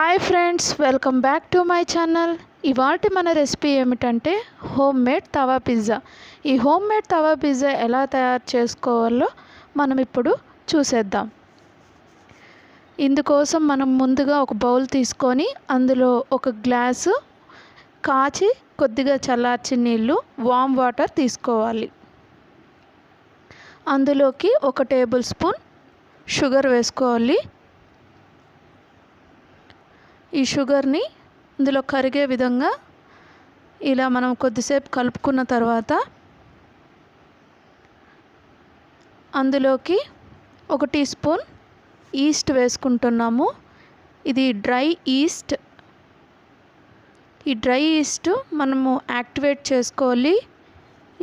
Hi friends, welcome back to my channel. ఇవాల్టి మన recipe ఏమిటంటే హోమ్ మేడ్ తవా pizza. ఈ హోమ్ మేడ్ తవా pizza ఎలా తయారు చేసుకోవాలో మనం ఇప్పుడు చూసేద్దాం. ఇందుకోసం మనం ముందుగా ఒక బౌల్ తీసుకొని అందులో ఒక గ్లాసు కాచి కొద్దిగా చల్లార్చిన నీళ్ళు, వామ్ వాటర్ తీసుకోవాలి. అందులోకి 1 టేబుల్ స్పూన్ షుగర్ వేసుకోవాలి. ఈ షుగర్ని ఇందులో కరిగే విధంగా ఇలా మనం కొద్దిసేపు కలుపుకున్న తర్వాత అందులోకి 1 టీ స్పూన్ ఈస్ట్ వేసుకుంటున్నాము. ఇది డ్రై ఈస్ట్. ఈ డ్రై ఈస్ట్ మనము యాక్టివేట్ చేసుకోవాలి.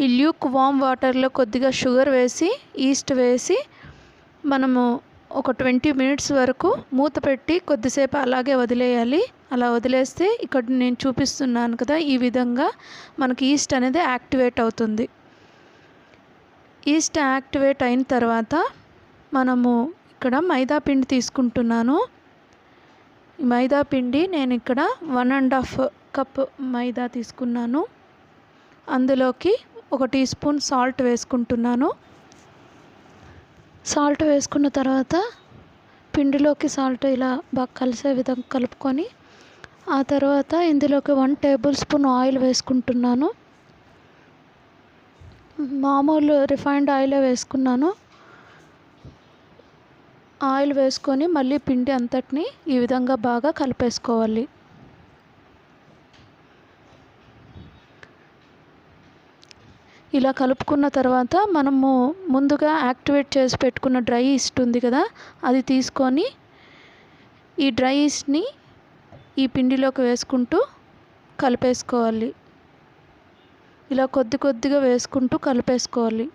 ఈ ల్యూక్ వామ్ వాటర్లో కొద్దిగా షుగర్ వేసి ఈస్ట్ వేసి మనము ఒక 20 మినిట్స్ వరకు మూత పెట్టి కొద్దిసేపు అలాగే వదిలేయాలి. అలా వదిలేస్తే ఇక్కడ నేను చూపిస్తున్నాను కదా, ఈ విధంగా మనకి ఈస్ట్ అనేది యాక్టివేట్ అవుతుంది. ఈస్ట్ యాక్టివేట్ అయిన తర్వాత మనము ఇక్కడ మైదా పిండి తీసుకుంటున్నాను. ఈ మైదా పిండి నేను ఇక్కడ 1.5 కప్ మైదా తీసుకున్నాను. అందులోకి 1 టీ స్పూన్ సాల్ట్ వేసుకుంటున్నాను. సాల్ట్ వేసుకున్న తర్వాత పిండిలోకి సాల్ట్ ఇలా బాగా కలిసే విధంగా కలుపుకొని ఆ తర్వాత ఇందులోకి 1 టేబుల్ స్పూన్ ఆయిల్ వేసుకుంటున్నాను. మామూలు రిఫైన్డ్ ఆయిలే వేసుకున్నాను. ఆయిల్ వేసుకొని మళ్ళీ పిండి అంతటిని ఈ విధంగా బాగా కలిపేసుకోవాలి. ఇలా కలుపుకున్న తర్వాత మనము ముందుగా యాక్టివేట్ చేసి పెట్టుకున్న డ్రై ఈస్ట్ ఉంది కదా, అది తీసుకొని ఈ డ్రై ఈస్ట్ని ఈ పిండిలోకి వేసుకుంటూ కలిపేసుకోవాలి. ఇలా కొద్ది కొద్దిగా వేసుకుంటూ కలిపేసుకోవాలి.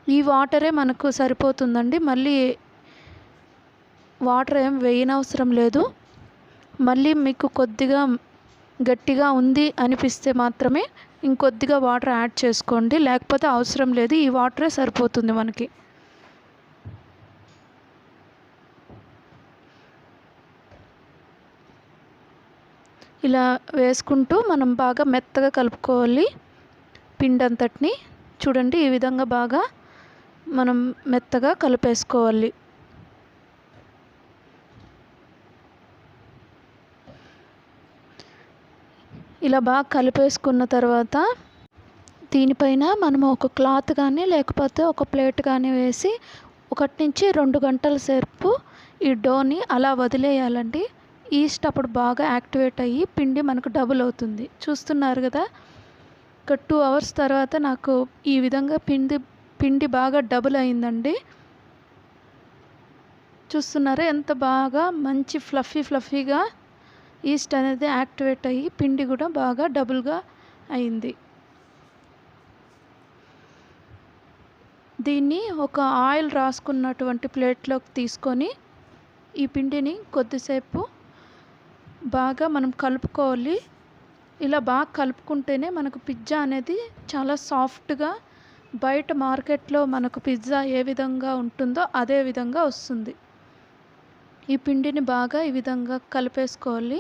ఈ వాటరే మనకు సరిపోతుందండి. మళ్ళీ వాటర్ ఏం వేయనవసరం లేదు. మళ్ళీ మీకు కొద్దిగా గట్టిగా ఉంది అనిపిస్తే మాత్రమే ఇంకొద్దిగా వాటర్ యాడ్ చేసుకోండి, లేకపోతే అవసరం లేదు. ఈ వాటరే సరిపోతుంది మనకి. ఇలా వేసుకుంటూ మనం బాగా మెత్తగా కలుపుకోవాలి పిండి అంతటిని. చూడండి, ఈ విధంగా బాగా మనం మెత్తగా కలిపేసుకోవాలి. ఇలా బాగా కలిపేసుకున్న తర్వాత దీనిపైన మనము ఒక క్లాత్ కానీ లేకపోతే ఒక ప్లేట్ కానీ వేసి 1 నుంచి 2 గంటల సేపు ఈ డోని అలా వదిలేయాలండి. ఈస్ట్ అప్పుడు బాగా యాక్టివేట్ అయ్యి పిండి మనకు డబుల్ అవుతుంది. చూస్తున్నారు కదా, ఒక 2 అవర్స్ తర్వాత నాకు ఈ విధంగా పిండి బాగా డబుల్ అయిందండి. చూస్తున్నారా ఎంత బాగా మంచి ఫ్లఫీగా ఈస్ట్ అనేది యాక్టివేట్ అయ్యి పిండి కూడా బాగా డబుల్గా అయింది. దీన్ని ఒక ఆయిల్ రాసుకున్నటువంటి ప్లేట్లోకి తీసుకొని ఈ పిండిని కొద్దిసేపు బాగా మనం కలుపుకోవాలి. ఇలా బాగా కలుపుకుంటేనే మనకు పిజ్జా అనేది చాలా సాఫ్ట్గా, బయట మార్కెట్లో మనకు పిజ్జా ఏ విధంగా ఉంటుందో అదే విధంగా వస్తుంది. ఈ పిండిని బాగా ఈ విధంగా కలిపేసుకోవాలి.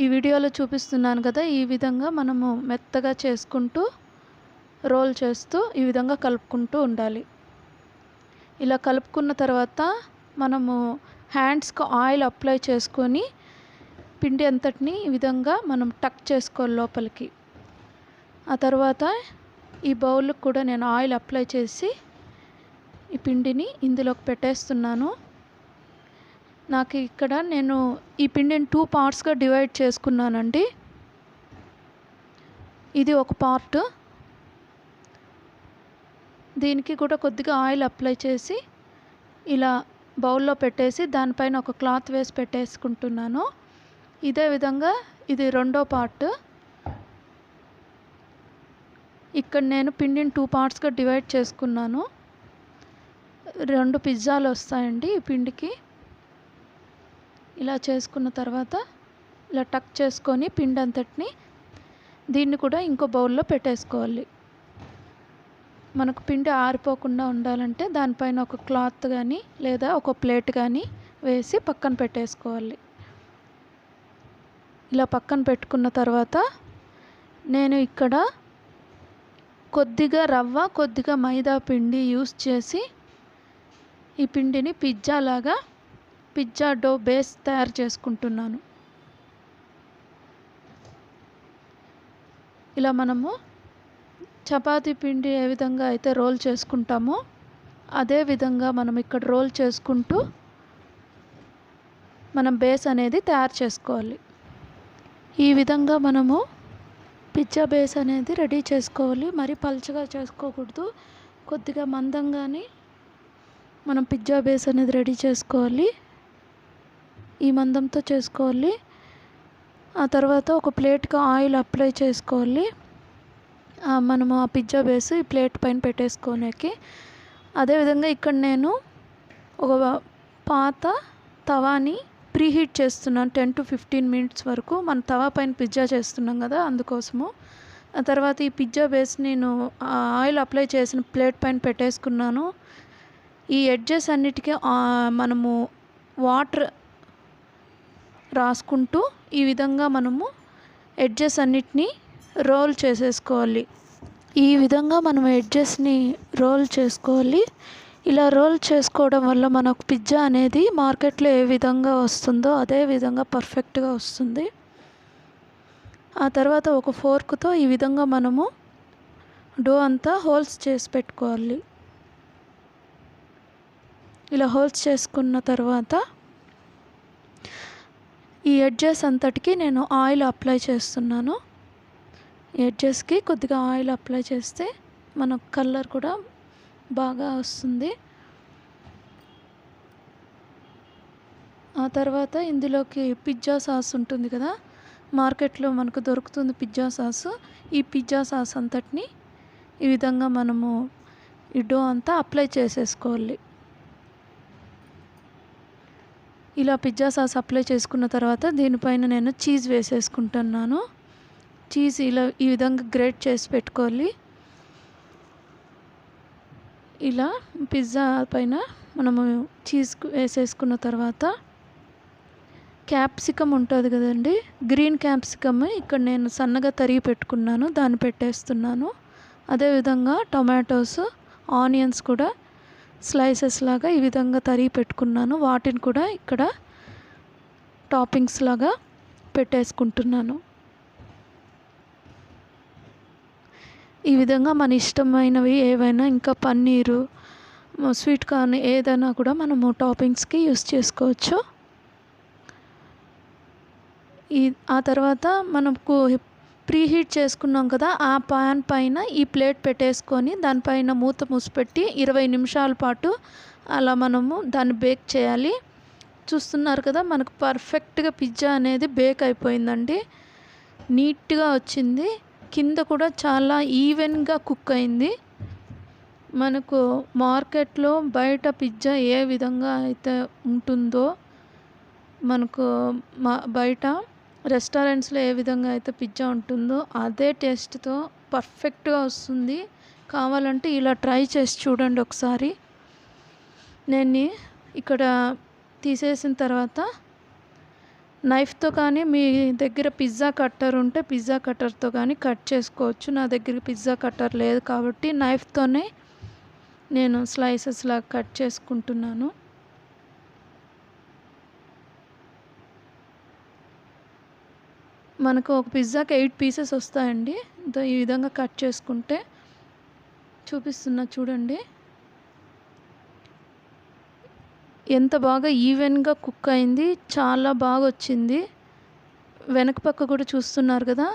ఈ వీడియోలో చూపిస్తున్నాను కదా, ఈ విధంగా మనము మెత్తగా చేసుకుంటూ రోల్ చేస్తూ ఈ విధంగా కలుపుకుంటూ ఉండాలి. ఇలా కలుపుకున్న తర్వాత మనము హ్యాండ్స్కి ఆయిల్ అప్లై చేసుకొని పిండి అంతటిని ఈ విధంగా మనం టక్ చేసుకోవాలి లోపలికి. ఆ తర్వాత ఈ బౌల్కి కూడా నేను ఆయిల్ అప్లై చేసి ఈ పిండిని ఇందులోకి పెట్టేస్తున్నాను. నాకు ఇక్కడ నేను ఈ పిండిని 2 పార్ట్స్గా డివైడ్ చేసుకున్నానండి. ఇది ఒక పార్ట్. దీనికి కూడా కొద్దిగా ఆయిల్ అప్లై చేసి ఇలా బౌల్లో పెట్టేసి దానిపైన ఒక క్లాత్ వేసి పెట్టేసుకుంటున్నాను. ఇదే విధంగా ఇది రెండో పార్ట్. ఇక్కడ నేను పిండిని 2 పార్ట్స్గా డివైడ్ చేసుకున్నాను. 2 పిజ్జాలు వస్తాయండి ఈ పిండికి. ఇలా చేసుకున్న తర్వాత ఇలా టక్ చేసుకొని పిండి అంతటిని దీన్ని కూడా ఇంకో బౌల్లో పెట్టేసుకోవాలి. మనకు పిండి ఆరిపోకుండా ఉండాలంటే దానిపైన ఒక క్లాత్ కానీ లేదా ఒక ప్లేట్ కానీ వేసి పక్కన పెట్టేసుకోవాలి. ఇలా పక్కన పెట్టుకున్న తర్వాత నేను ఇక్కడ కొద్దిగా రవ్వ, కొద్దిగా మైదా పిండి యూస్ చేసి ఈ పిండిని పిజ్జా డో బేస్ తయారు చేసుకుంటున్నాను. ఇలా మనము చపాతీ పిండి ఏ విధంగా అయితే రోల్ చేసుకుంటామో అదే విధంగా మనం ఇక్కడ రోల్ చేసుకుంటూ మనం బేస్ అనేది తయారు చేసుకోవాలి. ఈ విధంగా మనము పిజ్జా బేస్ అనేది రెడీ చేసుకోవాలి. మరి పలుచగా చేసుకోకూడదు, కొద్దిగా మందంగానే మనం పిజ్జా బేస్ అనేది రెడీ చేసుకోవాలి. ఈ మందంతో చేసుకోవాలి. ఆ తర్వాత ఒక ప్లేట్కి ఆయిల్ అప్లై చేసుకోవాలి. మనము ఆ పిజ్జా బేస్ ఈ ప్లేట్ పైన పెట్టేసుకోనికి. అదేవిధంగా ఇక్కడ నేను ఒక పాత తవాని ప్రీహీట్ చేస్తున్నాను 10 to 15 minutes వరకు. మన తవా పైన పిజ్జా చేస్తున్నాం కదా, అందుకోసము. ఆ తర్వాత ఈ పిజ్జా బేస్ నేను ఆయిల్ అప్లై చేసిన ప్లేట్ పైన పెట్టేసుకున్నాను. ఈ ఎడ్జెస్ అన్నిటికీ మనము వాటర్ రాసుకుంటూ ఈ విధంగా మనము ఎడ్జెస్ అన్నిటినీ రోల్ చేసేసుకోవాలి. ఈ విధంగా మనం ఎడ్జెస్ని రోల్ చేసుకోవాలి. ఇలా రోల్ చేసుకోవడం వల్ల మనకు పిజ్జా అనేది మార్కెట్లో ఏ విధంగా వస్తుందో అదే విధంగా పర్ఫెక్ట్గా వస్తుంది. ఆ తర్వాత ఒక ఫోర్క్తో ఈ విధంగా మనము డో అంతా హోల్స్ చేసి పెట్టుకోవాలి. ఇలా హోల్స్ చేసుకున్న తర్వాత ఈ ఎడ్జెస్ అంతటికి నేను ఆయిల్ అప్లై చేస్తున్నాను. ఎడ్జెస్కి కొద్దిగా ఆయిల్ అప్లై చేస్తే మనకు కలర్ కూడా బాగా వస్తుంది. ఆ తర్వాత ఇందులోకి పిజ్జా సాస్ ఉంటుంది కదా, మార్కెట్లో మనకు దొరుకుతుంది పిజ్జా సాసు. ఈ పిజ్జా సాస్ అంతటిని ఈ విధంగా మనము ఈ డో అంతా అప్లై చేసేసుకోవాలి. ఇలా పిజ్జా సాస్ అప్లై చేసుకున్న తర్వాత దీనిపైన నేను చీజ్ వేసేసుకుంటున్నాను. చీజ్ ఈ విధంగా గ్రేట్ చేసి పెట్టుకోవాలి. ఇలా పిజ్జా పైన మనము చీజ్ వేసేసుకున్న తర్వాత క్యాప్సికమ్ ఉంటుంది కదండి, గ్రీన్ క్యాప్సికమ్ ఇక్కడ నేను సన్నగా తరిగి పెట్టుకున్నాను, దాన్ని పెట్టేస్తున్నాను. అదేవిధంగా టొమాటోస్, ఆనియన్స్ కూడా స్లైసెస్ లాగా ఈ విధంగా తరిగి పెట్టుకున్నాను, వాటిని కూడా ఇక్కడ టాపింగ్స్ లాగా పెట్టేసుకుంటున్నాను. ఈ విధంగా మన ఇష్టమైనవి ఏవైనా, ఇంకా పన్నీరు, స్వీట్ కార్న్ ఏదైనా కూడా మనము టాపింగ్స్కి యూస్ చేసుకోవచ్చు. ఆ తర్వాత మనకు ప్రీహీట్ చేసుకున్నాం కదా, ఆ పాన్ పైన ఈ ప్లేట్ పెట్టేసుకొని దానిపైన మూత మూసిపెట్టి 20 నిమిషాల పాటు అలా మనము దాన్ని బేక్ చేయాలి. చూస్తున్నారు కదా, మనకు పర్ఫెక్ట్గా పిజ్జా అనేది బేక్ అయిపోయిందండి. నీట్గా వచ్చింది, కింద కూడా చాలా ఈవెన్గా కుక్ అయింది. మనకు మార్కెట్లో బయట పిజ్జా ఏ విధంగా అయితే ఉంటుందో, మనకు బయట రెస్టారెంట్స్లో ఏ విధంగా అయితే పిజ్జా ఉంటుందో అదే టేస్ట్తో పర్ఫెక్ట్గా వస్తుంది. కావాలంటే ఇలా ట్రై చేసి చూడండి ఒకసారి. నేను ఇక్కడ తీసేసిన తర్వాత నైఫ్తో కానీ, మీ దగ్గర పిజ్జా కట్టర్ ఉంటే పిజ్జా కట్టర్తో కానీ కట్ చేసుకోవచ్చు. నా దగ్గర పిజ్జా కట్టర్ లేదు కాబట్టి నైఫ్తోనే నేను స్లైసెస్ లాగా కట్ చేసుకుంటున్నాను. మనకు ఒక పిజ్జాకి 8 పీసెస్ వస్తాయండి. ఈ విధంగా కట్ చేసుకుంటే చూపిస్తున్నా చూడండి, ఎంత బాగా ఈవెన్గా కుక్ అయింది, చాలా బాగా వచ్చింది. వెనక పక్క కూడా చూస్తున్నారు కదా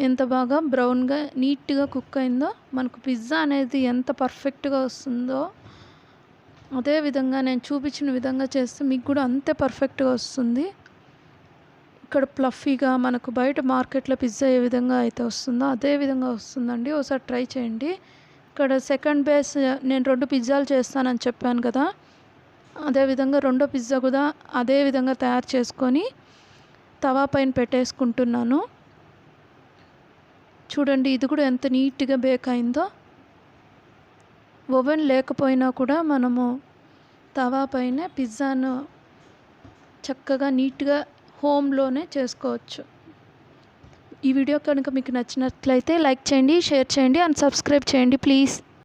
ఎంత బాగా బ్రౌన్గా నీట్గా కుక్ అయిందో. మనకు పిజ్జా అనేది ఎంత పర్ఫెక్ట్గా వస్తుందో అదే విధంగా నేను చూపించిన విధంగా చేస్తే మీకు కూడా అంతే పర్ఫెక్ట్గా వస్తుంది. ఇక్కడ ప్లఫీగా మనకు బయట మార్కెట్లో పిజ్జా ఏ విధంగా అయితే వస్తుందో అదే విధంగా వస్తుందండి. ఒకసారి ట్రై చేయండి. ఇక్కడ సెకండ్ బేస్ నేను 2 పిజ్జాలు చేస్తానని చెప్పాను కదా, అదేవిధంగా రెండో పిజ్జా కూడా అదే విధంగా తయారు చేసుకొని తవా పైన పెట్టేసుకుంటున్నాను. చూడండి, ఇది కూడా ఎంత నీట్గా బేక్ అయిందో. ఓవెన్ లేకపోయినా కూడా మనము తవా పైన పిజ్జాను చక్కగా నీట్గా హోమ్లోనే చేసుకోవచ్చు. ఈ వీడియో కనుక మీకు నచ్చినట్లయితే లైక్ చేయండి, షేర్ చేయండి అండ్ సబ్స్క్రైబ్ చేయండి ప్లీజ్.